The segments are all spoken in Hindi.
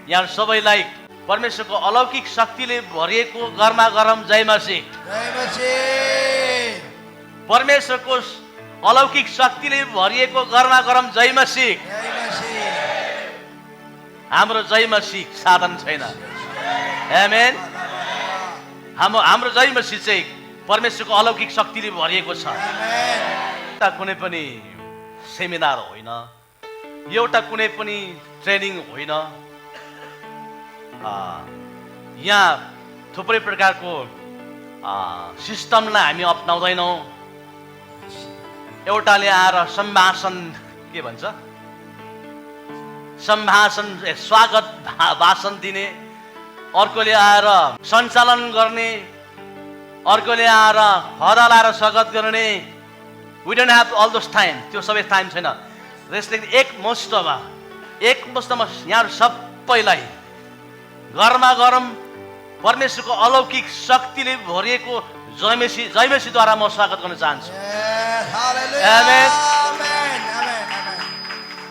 यहाँ सबैलाई परमेश्वरको अलौकिक शक्तिले भरिएको गरमा गरम जय मसीह। जय मसीह। परमेश्वरको अलौकिक शक्तिले भरिएको गरमा गरम जय मसीह। जय मसीह। हाम्रो जय मसीह साधन छैन। आमेन। हाम्रो जय मसीह चाहिँ परमेश्वरको अलौकिक शक्तिले भरिएको छ। आमेन। कुनै पनि सेमिनार होइन, एउटा कुनै पनि ट्रेनिङ होइन। यहाँ थुप्रै प्रकारको सिस्टमलाई हामी अपनाउँदैनौँ। एउटाले आएर सम्भाषण के भन्छ, सम्भाषण स्वागत भाषण दिने, अर्कोले आएर सञ्चालन गर्ने, अर्कोले आएर हदा लाएर स्वागत गर्ने। We don't have all those time. त्यो सबै टाइम छैन। त्यसले एकमुष्टमा यहाँ सबैलाई गरमा गरम परमेश्वरको अलौकिक शक्तिले भरिएको जयमेसीद्वारा म स्वागत गर्न चाहन्छु। आमेन।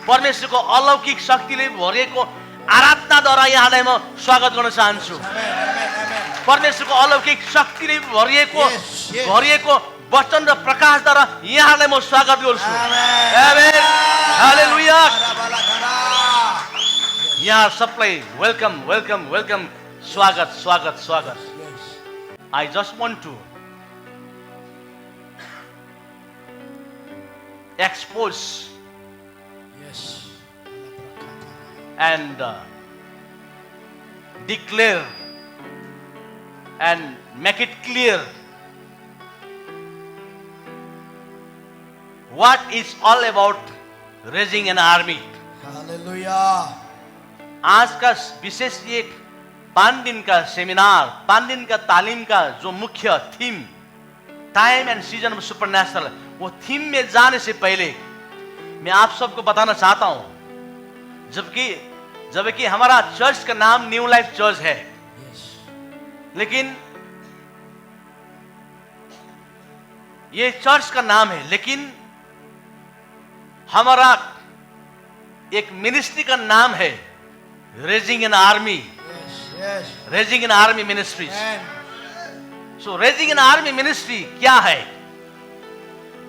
परमेश्वरको अलौकिक शक्तिले भरिएको आराधनाद्वारा यहाँलाई म स्वागत गर्न चाहन्छु। परमेश्वरको अलौकिक शक्तिले भरिएको वचन र प्रकाशद्वारा यहाँलाई म स्वागत गर्छु। आमेन। हालेलुया। यहाँ सबलाई वेलकम वेलकम वेलकम, स्वागत स्वागत स्वागत। I just want to expose and declare and make it clear what is all about raising an army. Hallelujah. आज का विशेष ये 5 दिन का सेमिनार, 5 दिन का तालीम का जो मुख्य theme time and season of supernatural, वो थीम में जाने से पहले मैं आप सबको बताना चाहता हूं, जबकि हमारा चर्च का नाम न्यू लाइफ चर्च है, लेकिन ये चर्च का नाम है, लेकिन हमारा एक मिनिस्ट्री का नाम है raising an army. Raising an army ministries. So raising an army ministry क्या है?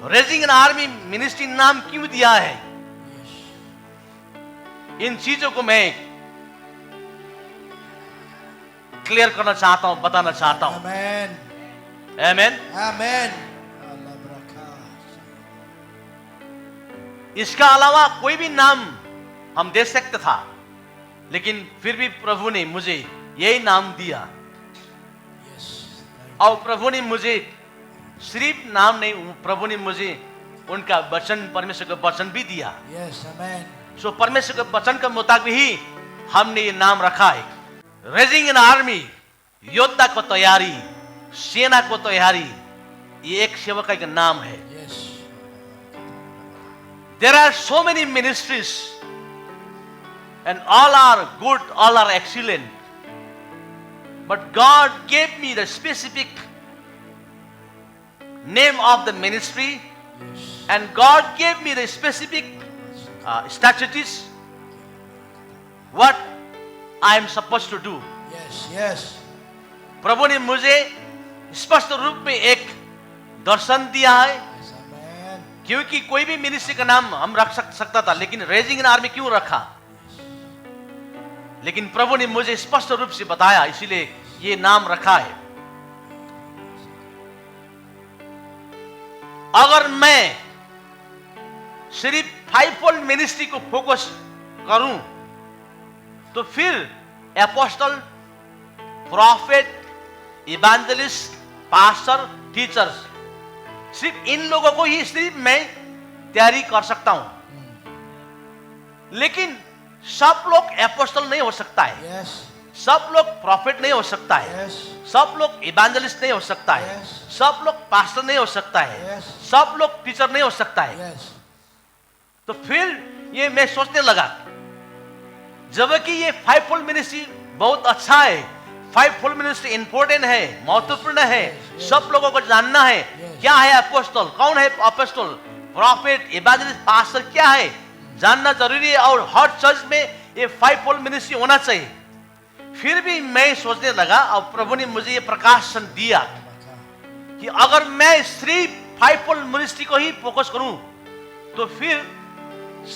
रेजिंग एन आर्मी मिनिस्ट्री नाम क्यों दिया है? इन चीजों को मैं क्लियर करना चाहता हूं, बताना चाहता हूं। आमेन। आमेन। आमेन। इसका अलावा कोई भी नाम हम दे सकते था, लेकिन फिर भी प्रभु ने मुझे यही नाम दिया। और प्रभु ने मुझे सिर्फ नाम नहीं, प्रभु ने मुझे उनका वचन, परमेश्वर का वचन भी दिया। सो परमेश्वर के वचन के मुताबिक ही हमने ये नाम रखा है। रेजिंग एन आर्मी, योद्धा को तैयारी, सेना को तैयारी, ये एक सेवक का नाम है। There are so many ministries and all are good, all are excellent. But God gave me the specific name of the ministry, and God gave me the specific statutes what I am supposed to do. प्रभु ने मुझे स्पष्ट रूप में एक दर्शन दिया है, क्योंकि कोई भी मिनिस्ट्री का नाम हम रख सकता था, लेकिन रेजिंग एन आर्मी क्यों रखा? लेकिन प्रभु ने मुझे स्पष्ट रूप से बताया, इसीलिए ये नाम रखा है। अगर मैं सिर्फ 5-fold मिनिस्ट्री को फोकस करूं, तो फिर apostle, profit, evangelist, pastor, teachers, सिर्फ इन लोगों को ही सिर्फ मैं तैयारी कर सकता हूं। लेकिन सब लोग एपोस्टल नहीं हो सकता है, सब लोग प्रॉफिट नहीं हो सकता है, सब लोग इवेंजलिस्ट नहीं हो सकता है, सब लोग पास्टर नहीं हो सकता है, सब लोग टीचर नहीं हो सकता है। तो फिर ये मैं सोचने लगा, जबकि ये 5-fold मिनिस्ट्री बहुत अच्छा है, 5-fold मिनिस्ट्री इंपॉर्टेंट है, महत्वपूर्ण है, सब लोगों को जानना है क्या है अपोस्टल, कौन है अपोस्टल, प्रॉफिट, इवेंजलिस्ट, पास्टर क्या है, जानना जरूरी है। और हर चर्च में ये 5-fold मिनिस्ट्री होना चाहिए। फिर भी मैं सोचने लगा और प्रभु ने मुझे ये प्रकाशन दिया कि अगर मैं सिर्फ 5-fold मिनिस्ट्री को ही फोकस करूं तो फिर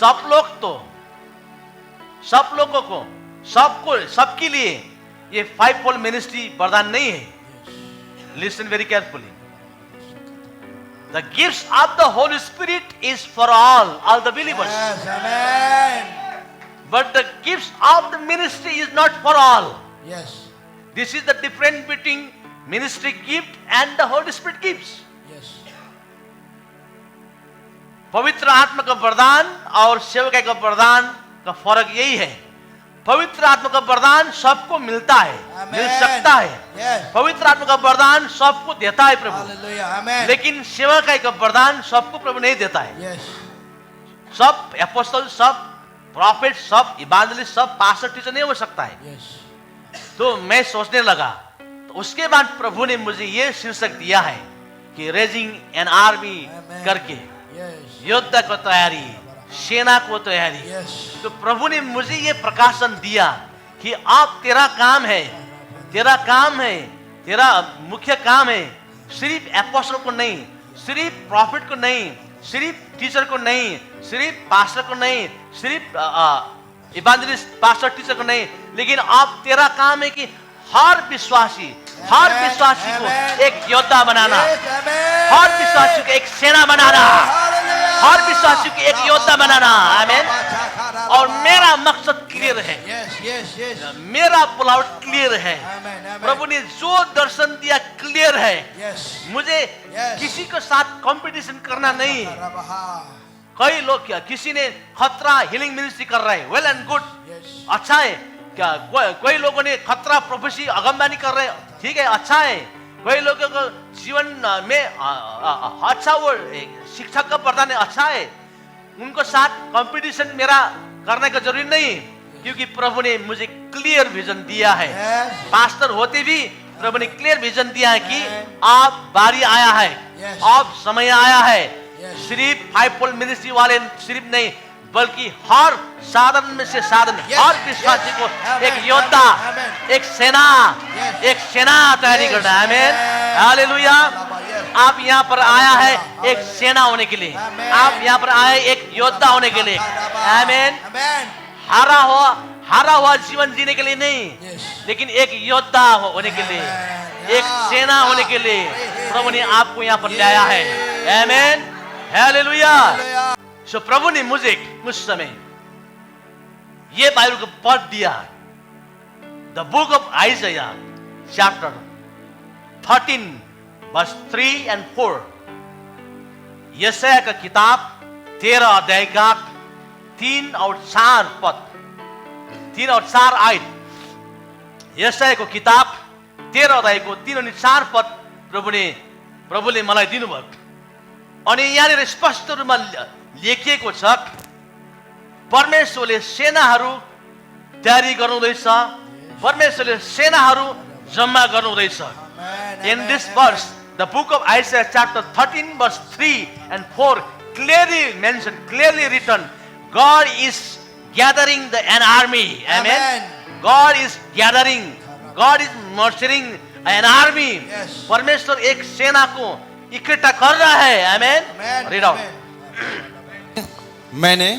सब लोगों को सबके लिए ये 5-fold मिनिस्ट्री वरदान नहीं है। Listen very carefully. The gifts of the Holy Spirit is for all the believers. Yes, amen. But the gifts of the ministry is not for all. Yes, This is the difference between ministry gift and the Holy Spirit gifts. yes. पवित्र आत्मा का वरदान और सेवकाई का वरदान का फर्क यही है। पवित्र आत्मा का वरदान सबको मिलता है, मिल सकता है। Yes. पवित्र आत्मा का वरदान सबको देता है प्रभु, Hallelujah, amen. लेकिन सेवकाई का वरदान सबको प्रभु नहीं देता है। Yes, सब एपोस्टल, सब प्रॉफिट, सब इवांजलिस्ट, सब पास्टर, टीचर नहीं हो सकता है। yes. तो मैं सोचने लगा, तो उसके बाद प्रभु ने मुझे ये शीर्षक दिया है कि रेजिंग एन आर्मी Amen. करके Yes, योद्धा को तैयारी, सेना को तैयारी। yes. तो प्रभु ने मुझे ये प्रकाशन दिया कि आप तेरा काम है, तेरा मुख्य काम है सिर्फ एपोस्टल को नहीं, सिर्फ प्रॉफिट को नहीं, सिर्फ टीचर को नहीं, सिर्फ पास्टर को नहीं, सिर्फ इवांजलिस्ट, पास्टर, टीचर को नहीं, लेकिन आप तेरा काम है कि हर विश्वासी को Amen. एक योद्धा बनाना, Yes, amen. हर विश्वासी को एक सेना बनाना, Hallelujah. हर विश्वासी को एक योद्धा बनाना। आमीन। और मेरा मकसद क्लियर है, Yes, yes, yes. मेरा बुलावट क्लियर है। Amen, amen. प्रभु ने जो दर्शन दिया क्लियर है। Yes. मुझे Yes. किसी के साथ कंपटीशन करना नहीं। Rabaha. कई लोग क्या, किसी ने खतरा हीलिंग मिनिस्ट्री कर रहे हैं, वेल एंड गुड, Yes. अच्छा है। क्या कोई लोगों ने खतरा प्रोफेसी अगमबानी कर रहे हैं, ठीक है, अच्छा है। कोई लोगों को जीवन में अच्छा वो शिक्षक का प्रदान है, अच्छा है। उनको साथ कंपटीशन मेरा करने का जरूरी नहीं, क्योंकि प्रभु ने मुझे क्लियर विजन दिया है। Yes. पास्टर होते भी प्रभु ने क्लियर विजन दिया है कि आप बारी आया है, Yes. आप समय आया है। Yes. सिर्फ 5-fold मिनिस्ट्री वाले सिर्फ नहीं, बल्कि हर साधन में से साधन, Yes. हर विश्वासी को Amen. एक योद्धा, Amen. एक सेना, Yes. एक सेना तैयारी Yes. करना है। आमीन, Yes. हालेलुया। Yes. आप यहाँ पर आया है एक सेना होने के लिए, Amen. आप यहाँ पर आए एक योद्धा होने के लिए। आमीन। Amen. हारा हुआ जीवन जीने के लिए नहीं, Yes. लेकिन एक योद्धा होने के लिए, Amen. एक सेना होने के लिए प्रभु ने आपको यहाँ पर लाया है। आमीन, हालेलुया। Hallelujah. सो प्रभु ने मुझे उस समय ये बाइबल को पढ़ दिया, the book of Isaiah chapter 13 verse 3 and 4। यशायाह का किताब 13 अध्याय का 3 और 4 पद, 3 और 4 आयत। यशायाह को किताब 13 अध्याय को 3 अनि 4 पद प्रभुले मलाई दिनुभयो। अनि यहाँनिर स्पष्ट रूपमा लेखिएको छ, परमेश्वरले सेनाहरू तयारी गर्नुहुँदैछ, परमेश्वरले सेनाहरू जम्मा गर्नुहुँदैछ। Amen. In Amen. this verse, the book of Isaiah chapter 13 verse 3 and 4 clearly mentioned, clearly written, God is gathering an army. Amen. Amen. God is gathering, God is nurturing an army. Yes. परमेश्वर एक सेना को इकट्ठा कर रहा है। Amen. Amen. Read out. Amen. मैंने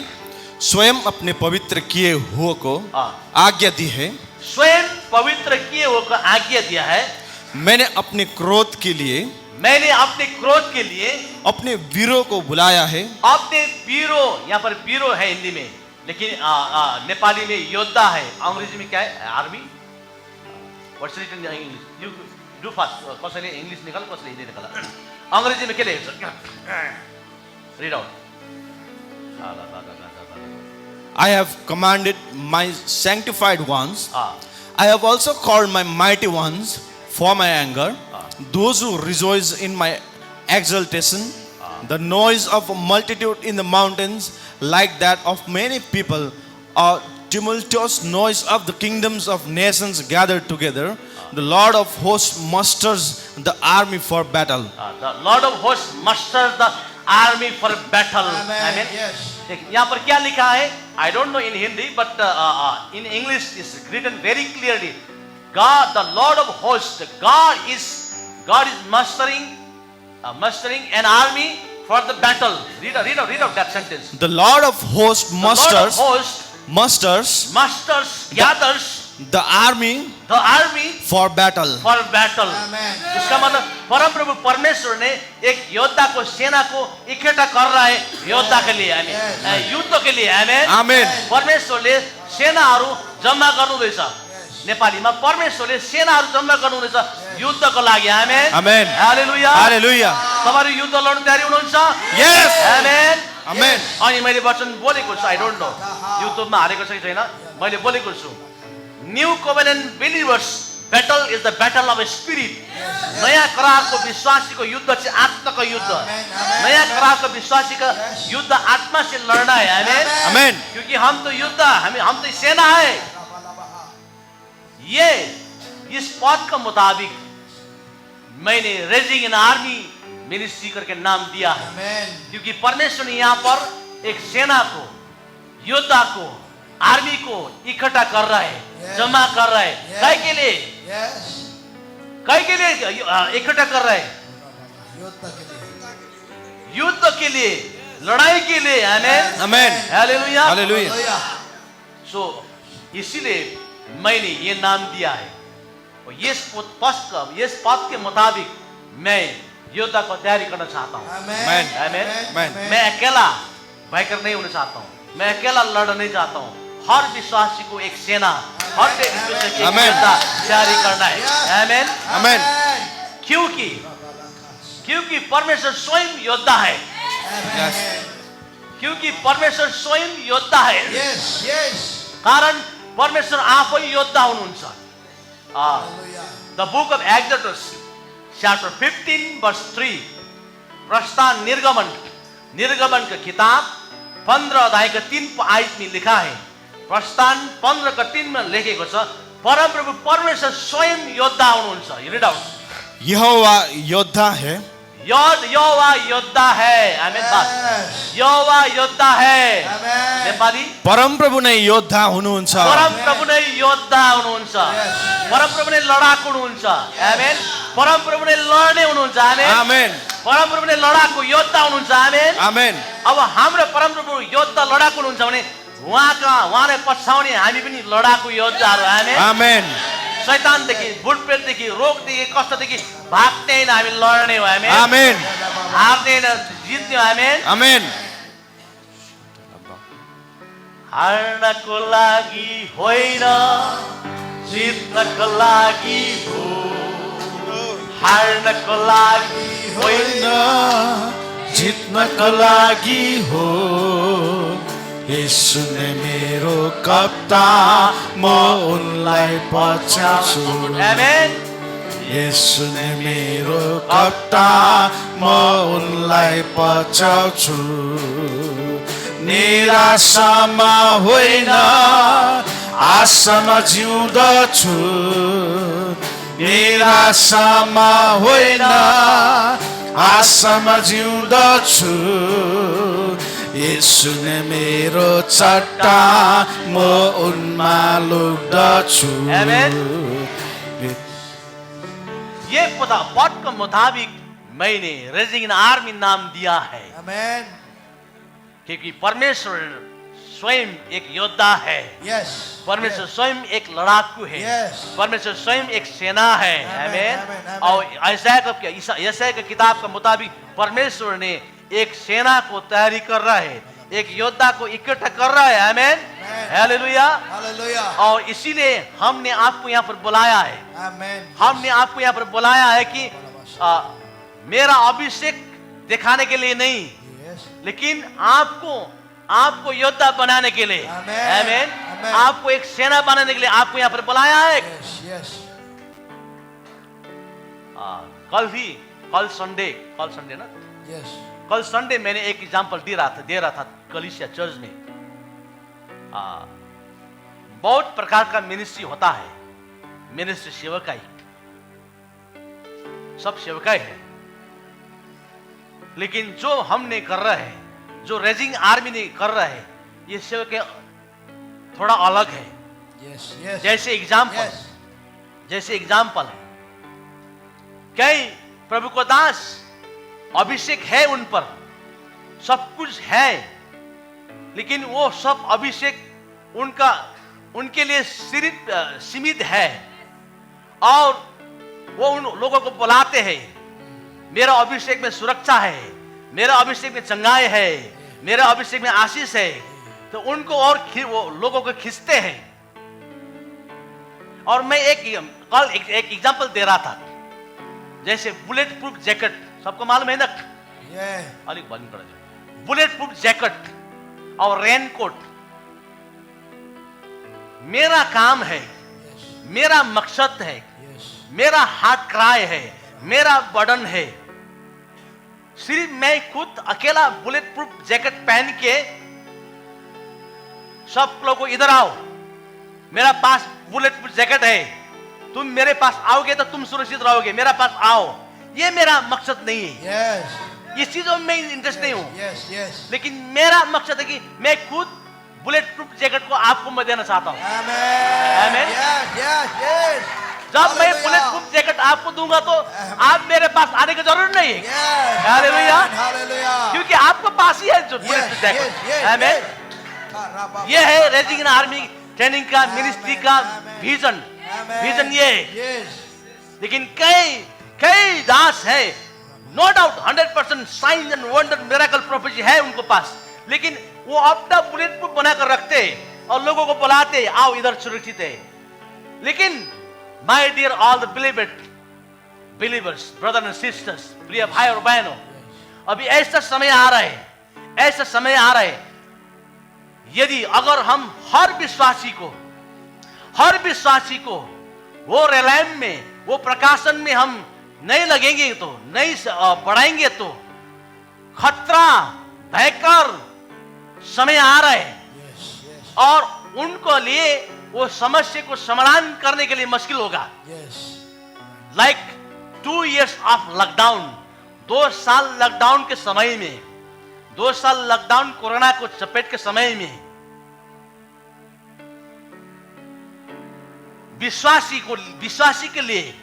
स्वयं अपने पवित्र किए हुए को हाँ। आज्ञा दी है। स्वयं पवित्र किए हुए को आज्ञा दिया है। मैंने अपने क्रोध के लिए मैंने अपने क्रोध के लिए अपने वीरों को बुलाया है। अपने वीरों, यहाँ पर वीरों है हिंदी में, लेकिन नेपाली में योद्धा है, अंग्रेजी में क्या है, army. What's it in English? You do fast. कसैले इंग्लिश निकाल, कसैले हिंदी निकाल। अंग्रेजी में के लेखेको छ? Read out. I have commanded my sanctified ones. हाँ, I have also called my mighty ones for my anger, those who rejoice in my exaltation. The noise of a multitude in the mountains, like that of many people, a tumultuous noise of the kingdoms of nations gathered together. The Lord of hosts musters the army for battle. the Lord of hosts musters the army for battle. Amen. Amen. Yes. देखिए यहाँ पर क्या लिखा है, I don't know in Hindi but in English is written very clearly, God, the Lord of hosts, God is mustering an army for the battle. Read out that sentence. The Lord of hosts The Lord of hosts musters gathers the army the army for battle. for battle. Amen. इसका मतलब परम प्रभु परमेश्वर ने एक योद्धा को, सेना को इकट्ठा कर रहा है योद्धा के लिए, Yes. युद्ध के लिए। आमेन। Amen. परमेश्वरले सेनाहरू जम्मा गर्नुहुँदैछ। नेपालीमा परमेश्वरले सेनाहरू जम्मा गर्नुहुँदैछ युद्धको लागि। आमेन। Amen. हालेलुया। Hallelujah. तपाईहरु युद्ध लड्न तयारी हुनुहुन्छ? Yes. आमेन। Amen. अनि मैले वचन बोलेको छु, आई डोन्ट नो युट्युबमा हालेको छ कि छैन, मैले बोलेको छु, new covenant believers battle is the battle of spirit. नयाँ करारको विश्वासीको युद्ध चाहिँ आत्माको युद्ध। नयाँ करारको विश्वासीको युद्ध आत्मा से लड़ना है। आमेन। Amen. क्योंकि हम तो युद्ध, हम तो सेना है। ये इस पद के मुताबिक मैंने रेजिंग एन आर्मी मिनिस्ट्री करके नाम दिया है। Amen. क्योंकि परमेश्वर ने यहाँ पर एक सेना को, योद्धा को, आर्मी को इकट्ठा कर रहा है, Yes. जमा कर रहा है। Yes. काय के लिए? Yes. काय के लिए इकट्ठा कर रहा है? युद्ध के लिए। युद्ध के लिए, लड़ाई के लिए। आमेन। Amen. हालेलुया। Hallelujah. सो इसीलिए मैंने ये नाम दिया है। और इस पद के मुताबिक मैं योद्धा को तैयारी करना चाहता हूँ। Amen. Amen. Amen. मैं अकेला भयकर नहीं होना चाहता हूँ, मैं अकेला लड़ना नहीं चाहता हूँ। हर विश्वासी को एक सेना, हर विश्वासी को एक Amen. योद्धा तैयारी करना है। आमेन। Amen. क्योंकि परमेश्वर स्वयं योद्धा है। Yes. क्योंकि परमेश्वर स्वयं योद्धा है। Yes. Yes. कारण परमेश्वर आफै योद्धा हुनुहुन्छ। Hallelujah. The book of Exodus chapter 15 verse 3, प्रस्थान निर्गमन का किताब 15 अध्याय का 3 आयत में लिखा है। प्रस्थान 15 का 3 में लेखेको छ, परम प्रभु परमेश्वर स्वयं योद्धा हुनुहुन्छ। You read out. यहोवा योद्धा है। यहोवा योद्धा है। आमेन। Yes. यहोवा योद्धा है। Amen. नेपाली, परम प्रभु नै योद्धा हुनुहुन्छ। परम प्रभु नै योद्धा हुनुहुन्छ। परम प्रभु नै लडाकु हुनुहुन्छ। आमेन। परम प्रभु नै लड्ने हुनुहुन्छ। आमेन। Amen. परम प्रभु नै लडाकु योद्धा हुनुहुन्छ। आमेन। Amen. अब हाम्रो परम प्रभु योद्धा लडाकु हुनुहुन्छ भने उहाँलाई पछाउने हामी पनि लडाकु योद्धाहरू। आमेन। Amen. शैतानदेखि, भूतप्रेतदेखि, रोगदेखि, कष्टदेखि भाग्ने होइन, हामी लड्ने हो। आमेन। Amen. हार्ने होइन, जित्ने हो। आमेन। Amen. हार्नको लागि होइन, जित्नको लागि हो। हार्नको लागि होइन, जित्नको लागि हो। यीशु नै मेरो कप्तान, म उनलाई पछ्याउँछु। आमेन। यीशु नै मेरो कप्तान, म उनलाई पछ्याउँछु। निराशामा होइन, आशामा जिउँदछु। निराशामा होइन, आशामा जिउँदछु। यीशु नै मेरो चट्टान, म उनमा लुक्दछु। Amen. ये पद के मुताबिक मैंने रेजिंग एन आर्मी नाम दिया है। Amen. क्योंकि परमेश्वर स्वयं एक योद्धा है। Yes. परमेश्वर स्वयं एक लड़ाकू है। Yes. परमेश्वर स्वयं एक सेना है। Amen, आमेन। amen, amen. और यशायाह के किताब के मुताबिक परमेश्वर ने एक सेना को तैयारी कर रहा है, एक योद्धा को इकट्ठा कर रहा है। आमेन। हालेलुया। Hallelujah. और इसीलिए हमने आपको यहाँ पर बुलाया है। Amen. हमने आपको यहाँ पर बुलाया है कि मेरा अभिषेक दिखाने के लिए नहीं, Yes. लेकिन आपको योद्धा बनाने के लिए। Amen. आमेन। Amen. आपको एक सेना बनाने के लिए आपको यहाँ पर बुलाया है। Yes. Yes. कल संडे ना, Yes. कल संडे मैंने एक एग्जांपल दे रहा था कलीसिया चर्च में। बहुत प्रकार का मिनिस्ट्री होता है। मिनिस्ट्री सेवकाई, सब सेवकाई है, लेकिन जो हमने कर रहे हैं जो रेजिंग आर्मी ने कर रहा है, ये सेवा के थोड़ा अलग है। Yes. Yes. जैसे एग्जाम्पल Yes. जैसे एग्जाम्पल है, कई प्रभु को दास अभिषेक है उन पर, सब कुछ है, लेकिन वो सब अभिषेक उनके लिए सीमित है। और वो उन लोगों को बुलाते हैं, मेरा अभिषेक में सुरक्षा है, मेरा अभिषेक में चंगाई है, मेरा अभिषेक में आशीष है, तो उनको और वो लोगों को खींचते हैं। और मैं एक एग्जांपल दे रहा था, जैसे बुलेट प्रूफ जैकेट, सबको मालूम है ना? Yeah. अलिक भन्नु पर्यो। बुलेट प्रूफ जैकेट और रेनकोट मेरा काम है, Yes. मेरा मकसद है, Yes. मेरा हार्ट क्राई है, मेरा बर्डन है। सिर्फ मैं खुद अकेला बुलेट प्रूफ जैकेट पहन के सब लोगों को इधर आओ, मेरा पास बुलेट प्रूफ जैकेट है, तुम मेरे पास आओगे तो तुम सुरक्षित रहोगे, मेरा पास आओ, ये मेरा मकसद नहीं है। Yes. ये चीजों में इंटरेस्ट नहीं हूं। Yes. Yes. लेकिन मेरा मकसद है कि मैं खुद बुलेट प्रूफ जैकेट को आपको मैं देना चाहता हूं। Amen. Amen. Yes. Yes. Yes. जब मैं Hallelujah. बुलेट प्रूफ जैकेट आपको दूंगा तो आप मेरे पास आने की जरूरत नहीं है, Yes. Hallelujah. Amen. Hallelujah. क्योंकि आपको पास ही है जो bullet Yes. Proof Yes. Jacket. Yes. Amen. Yes. ये है रेजिंग इन आर्मी ट्रेनिंग का, Amen. मिनिस्ट्री का Amen. विजन। Amen. विजन ये है। Yes. लेकिन कई दास है, no doubt 100% sign and wonder miracle prophecy है उनको पास, लेकिन वो अपना बुलेट प्रूफ बनाकर रखते हैं और लोगों को बुलाते, आओ इधर सुरक्षित है। लेकिन my dear all the believers, brother and sisters, प्रिय भाई और बहनों, अभी ऐसा समय आ रहा है, ऐसा समय आ रहा है, यदि अगर हम हर विश्वासी को वो रेलैम में, वो प्रकाशन में हम नहीं लगेंगे, तो नहीं बढ़ाएंगे, तो खतरा, भयंकर समय आ रहा है। Yes. Yes. और उनको लिए वो समस्या को समाधान करने के लिए मुश्किल होगा। Yes. Like 2 years of lockdown, 2 साल लॉकडाउन के समय में, 2 साल लॉकडाउन कोरोना को चपेट के समय में विश्वासी के लिए,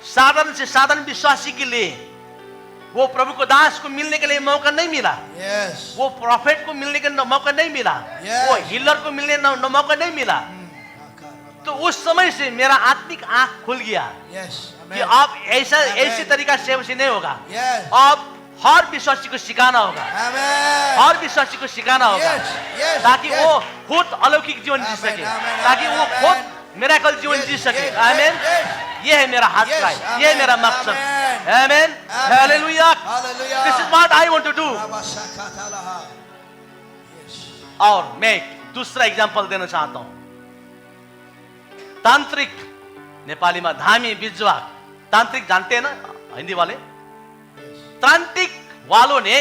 साधारण से साधारण विश्वासी के लिए, वो प्रभु को दास को मिलने के लिए मौका नहीं मिला, Yes. वो प्रॉफिट को मिलने का मौका नहीं मिला, Yes. वो हीलर को मिलने का मौका नहीं मिला। तो उस समय से मेरा आत्मिक आंख खुल गया Yes. कि Amen. आप Amen. ऐसी तरीका सेवा से नहीं होगा, Yes. आप हर विश्वासी को सिखाना होगा, Amen. हर विश्वासी को सिखाना होगा, Yes. Yes. ताकि Yes. वो खुद अलौकिक जीवन जी Amen. सके, Amen. ताकि वो Amen. खुद मिरेकल जीवन Yes. जी सके। Yes. आमेन। Yes. ये है मेरा हाथ Yes. का, ये है Amen. मेरा मकसद। Amen. Amen. Amen. Hallelujah. Hallelujah. This is what I want to do. Rabashakatalaha. Yes. और मैं दूसरा एग्जांपल देना चाहता हूं। तांत्रिक, नेपाली में धामी बिजुवा, तांत्रिक जानते हैं ना हिंदी वाले? तांत्रिक वालों ने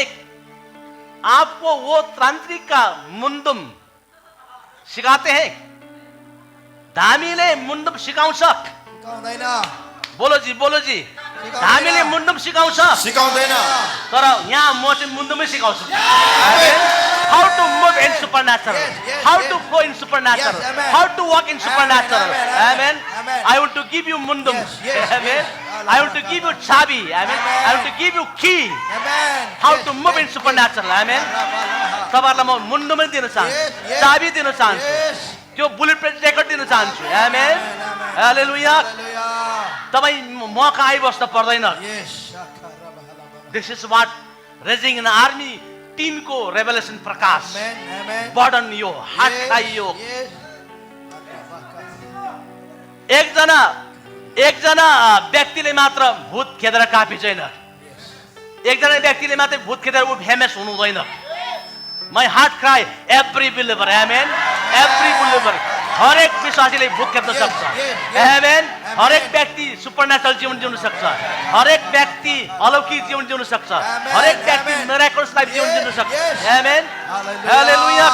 आपको वो तांत्रिक का मुंडम सिखाते हैं। धामीले मुंडम सिकाउँछ। सिकाउँदैन। बोलो जी, बोलो जी। धामीले मुंडम सिकाउँछ, सिकाउँदैन। तर यहाँ म चाहिँ मुन्डुमै सिकाउँछु। How to move in supernatural, Yes. how to flow in supernatural, Yes. Amen. how to walk in supernatural. Amen. Amen. Amen. I want to give you mundum. Yes. Yes. Amen. Yes. I want to give you chabi. Amen. Amen. I want to give you key. Amen. How Yes. to move in Yes. supernatural. Amen. Rabalaha. तपाईँहरूलाई म मुन्डुमै दिन Yes. चाहन्छु, Yes. चाबी दिन चाहन्छु, Yes. त्यो बुलेट प्रुफ ज्याकेट दिन चाहन्छु। आमेन। Amen. हालेलुया। Hallelujah. तपाईँ मका आइबस्न पर्दैन। Yes. Shakarabahalaba. This is what raising in army team को रेभेलेसन प्रकाश, Amen. Amen. बर्डन यो, हात Yes. खाइ यो। Yes. एकजना व्यक्तिले मात्र भूत खेदेर कापी छैन, एकजना व्यक्तिले मात्र भूत खेदेर ऊ फेमस हुनु हुँदैन। My heart cry every believer, amen, every believer, हरेक विश्वासीले भूत खेद्न सक्छ। आमेन। हरेक व्यक्ति सुपरनेचरल जीवन जिउन सक्छ, हरेक व्यक्ति अलौकिक जीवन जिउन सक्छ, हरेक व्यक्ति मिरेकल्स लाइफ जीवन जिउन सक्छ। आमेन। हालेलुया।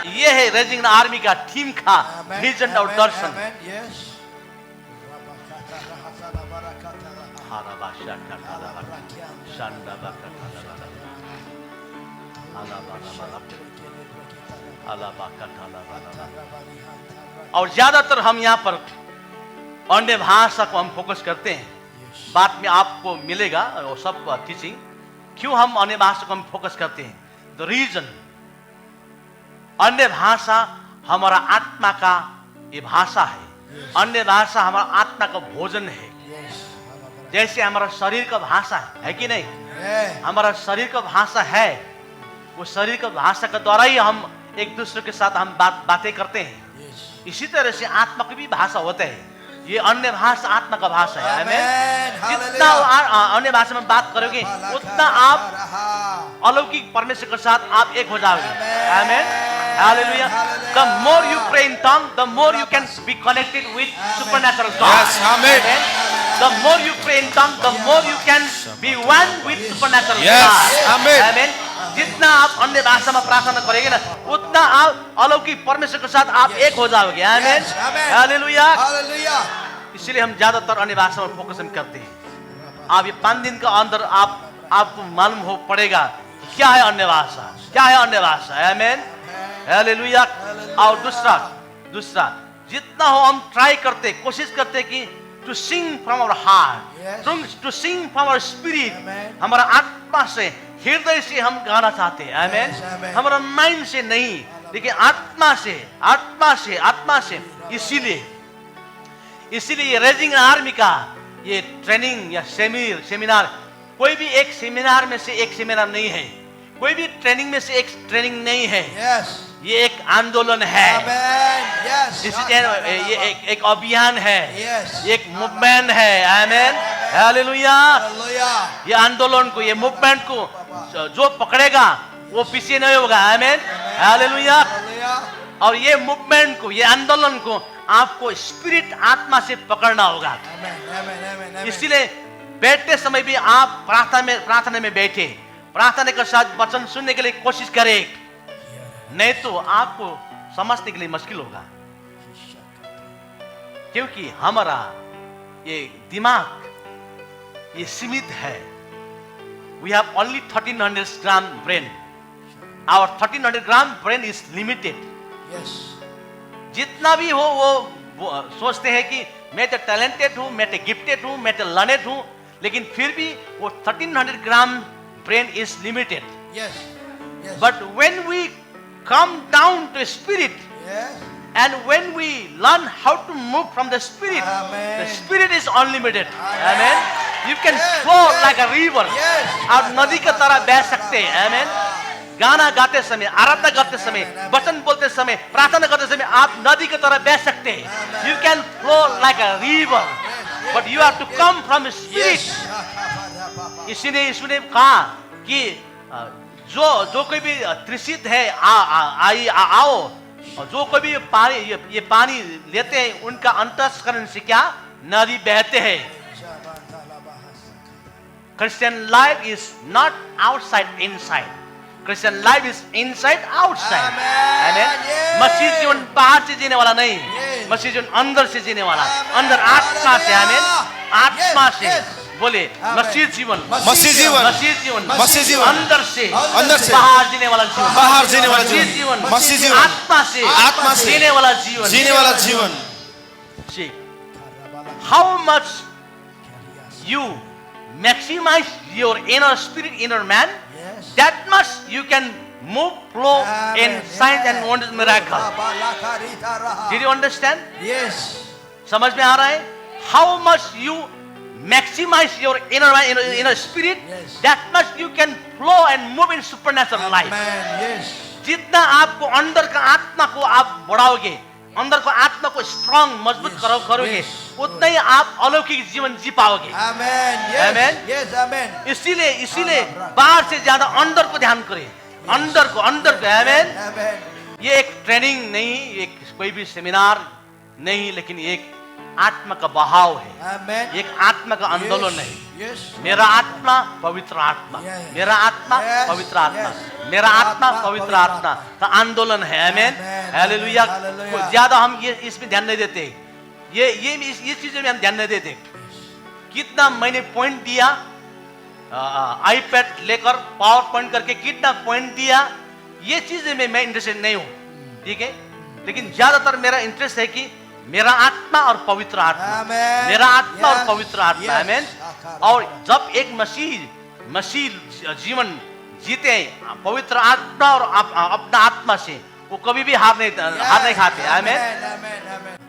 ये है रेजिङ आर्मी का टीम का विजन और दर्शन। Amen. Yes. और ज्यादातर हम यहाँ पर अन्य भाषा को हम फोकस करते हैं। बात में आपको मिलेगा और सब टीचिंग, क्यों हम अन्य भाषा को हम फोकस करते हैं। द रीजन, अन्य भाषा हमारा आत्मा का ये भाषा है, अन्य भाषा हमारा आत्मा का भोजन है। जैसे हमारा शरीर का भाषा है कि नहीं, हमारा शरीर का भाषा है, वो शरीर का भाषा के द्वारा ही हम एक दूसरे के साथ हम बातें करते हैं। इसी तरह से आत्मा की भी भाषा होता है। ये अन्य भाषा आत्मा का भाषा है। आमीन। जितना अन्य भाषा में बात करोगे उतना आप अलौकिक परमेश्वर के साथ आप एक हो जाओगे। आमीन। Hallelujah. The more you pray in tongue, the more you can be connected with supernatural God. Yes, amen. The more you pray in tongue, the more you can be one with supernatural Yes, God. amen. Amen. जितना आप अन्य भाषा में प्रार्थना करेंगे ना, उतना आप अलौकिक परमेश्वर के साथ आप एक हो जाओगे। आमीन। हालेलुया। इसलिए हम ज्यादातर अन्य भाषा में फोकस हम करते हैं। आप ये 5 दिन का अंदर आपको मालूम हो पड़ेगा क्या है अन्य भाषा, क्या है अन्य भाषा। आमीन। हालेलुया। और दूसरा जितना हो हम ट्राई करते, कोशिश करते कि to sing from our heart, to sing from our spirit. हमारा आत्मा से, हृदय से हम गाना चाहते हैं। आमीन। हमारा माइंड से नहीं, लेकिन आत्मा से। इसीलिए ये रेजिंग आर्मी का ये ट्रेनिंग या सेमिनार, कोई भी एक सेमिनार में से एक सेमिनार नहीं है, कोई भी ट्रेनिंग में से एक ट्रेनिंग नहीं है। ये एक आंदोलन है। ये एक अभियान है, एक मूवमेंट है। आमीन। हालेलुया। ये आंदोलन को, ये मूवमेंट को जो पकड़ेगा वो पीछे नहीं होगा। आमीन। हालेलुया। और ये मूवमेंट को, ये आंदोलन को आपको स्पिरिट, आत्मा से पकड़ना होगा। इसलिए बैठते समय भी आप प्रार्थना में बैठे, प्रार्थना के साथ वचन सुनने के लिए कोशिश करें, नहीं तो आपको समझने के लिए मुश्किल होगा। क्योंकि हमारा ये दिमाग ये सीमित है। We have only 1300 gram brain. Our 1300 gram brain is limited. जितना भी हो वो सोचते हैं कि मैं तो टैलेंटेड हूं, मैं तो गिफ्टेड हूं, मैं तो लर्नेड हूं, लेकिन फिर भी वो 1300 gram brain is limited. But when we come down to spirit, and when we learn how to move from the spirit, the spirit is unlimited. Amen. You can flow like a river. आप नदी की तरह बह सकते हैं। Amen. गाना गाते समय, आराधना करते समय, वचन बोलते समय, प्रार्थना करते समय आप नदी की तरह बह सकते हैं। You can flow like a river, but you have to come from spirit. इसीलिए यीशु ने कहा कि जो कोई भी तृषित है आओ, और जो कोई भी ये पानी लेते हैं उनका अंतःकरण से क्या नदी बहते हैं। Christian life is not outside inside. Christian life is inside outside. Amen. मसीह जीवन बाहर से जीने वाला नहीं, मसीह जीवन अंदर से जीने वाला, अंदर आत्मा से। आमीन। आत्मा से बोले मसीह जीवन अंदर से बाहर जीने वाला जीवन, मसीह जीवन आत्मा से जीने वाला जीवन। How much you maximize your inner spirit, inner man, that much you can move, flow in signs and wonders, miracle. Did you understand? Yes. समझ में आ रहा है? How much you maximize your inner man, inner spirit, that much you can flow and move in supernatural life. जितना आपको अंदर का आत्मा को आप बढ़ाओगे, अंदर को आत्मा को स्ट्रांग मजबूत करोगे, उतना ही आप अलौकिक जीवन जी पाओगे। आमीन। इसीलिए बाहर से ज्यादा अंदर को ध्यान करें, अंदर को। आमीन। ये एक ट्रेनिंग नहीं, एक कोई भी सेमिनार नहीं, लेकिन एक आत्मा का बहाव है, एक आत्मा का आंदोलन है। मेरा आत्मा पवित्र आत्मा, मेरा आत्मा पवित्र आत्मा, मेरा आत्मा पवित्र आत्मा का आंदोलन है। आमीन। हालेलुया। ज्यादा हम ये इसमें ध्यान नहीं देते, ये चीजों में हम ध्यान नहीं देते। कितना मैंने पॉइंट दिया आईपैड लेकर पावर पॉइंट करके कितना पॉइंट दिया, ये चीजें में मैं इंटरेस्टेड नहीं हूँ, ठीक है। लेकिन ज्यादातर मेरा इंटरेस्ट है कि मेरा आत्मा और पवित्र आत्मा, Amen. मेरा आत्मा और Yes. पवित्र आत्मा, Yes. आमेन। Shaka और Rabba. जब एक मसीह जीवन जीते हैं पवित्र आत्मा और अपना आत्मा से, वो कभी भी हार नहीं खाते, आमेन। Amen. Amen.